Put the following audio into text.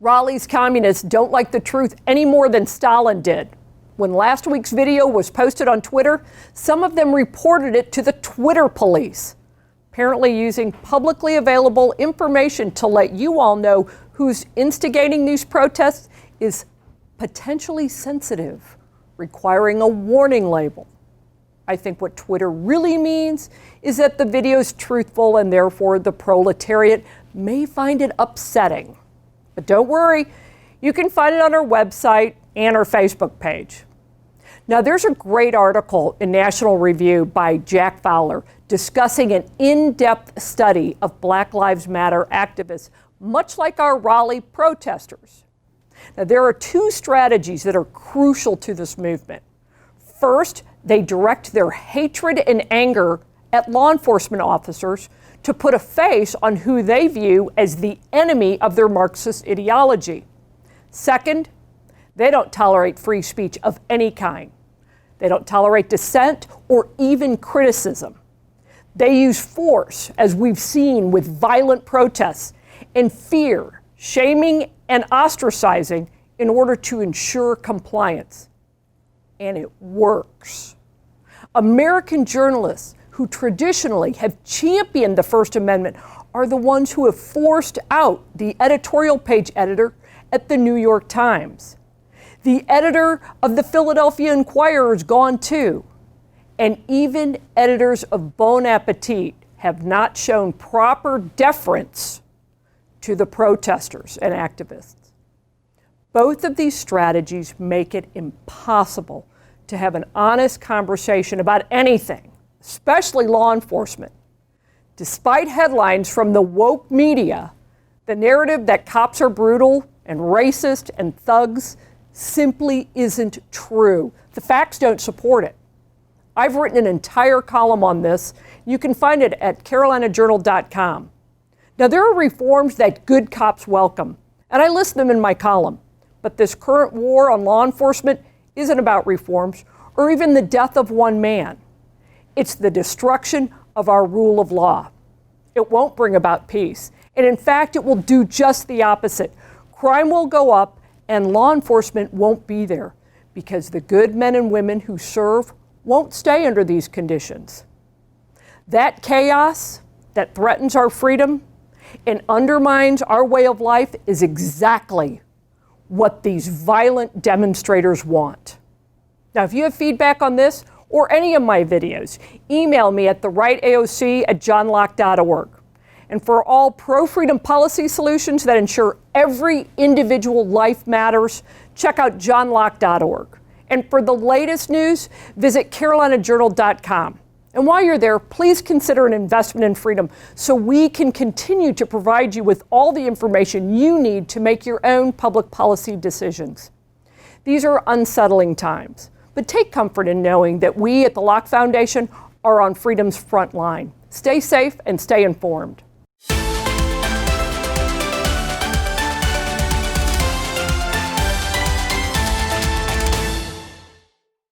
Raleigh's communists don't like the truth any more than Stalin did. When last week's video was posted on Twitter, some of them reported it to the Twitter police, apparently using publicly available information to let you all know who's instigating these protests is potentially sensitive, requiring a warning label. I think what Twitter really means is that the video is truthful and therefore the proletariat may find it upsetting. But don't worry, you can find it on our website and our Facebook page. Now, there's a great article in National Review by Jack Fowler discussing an in-depth study of Black Lives Matter activists, much like our Raleigh protesters. Now, there are two strategies that are crucial to this movement. First, they direct their hatred and anger at law enforcement officers to put a face on who they view as the enemy of their Marxist ideology. Second, they don't tolerate free speech of any kind. They don't tolerate dissent or even criticism. They use force, as we've seen with violent protests, and fear, shaming, and ostracizing in order to ensure compliance. And it works. American journalists who traditionally have championed the First Amendment are the ones who have forced out the editorial page editor at the New York Times. The editor of the Philadelphia Inquirer is gone too. And even editors of Bon Appetit have not shown proper deference to the protesters and activists. Both of these strategies make it impossible to have an honest conversation about anything, especially law enforcement. Despite headlines from the woke media, the narrative that cops are brutal and racist and thugs simply isn't true. The facts don't support it. I've written an entire column on this. You can find it at carolinajournal.com. Now, there are reforms that good cops welcome, and I list them in my column. But this current war on law enforcement isn't about reforms or even the death of one man. It's the destruction of our rule of law. It won't bring about peace. And in fact, it will do just the opposite. Crime will go up and law enforcement won't be there because the good men and women who serve won't stay under these conditions. That chaos that threatens our freedom and undermines our way of life is exactly what these violent demonstrators want. Now, if you have feedback on this or any of my videos, email me at therightaoc@johnlocke.org. And for all pro-freedom policy solutions that ensure every individual life matters, check out johnlocke.org. And for the latest news, visit carolinajournal.com. And while you're there, please consider an investment in freedom so we can continue to provide you with all the information you need to make your own public policy decisions. These are unsettling times, but take comfort in knowing that we at the Locke Foundation are on freedom's front line. Stay safe and stay informed.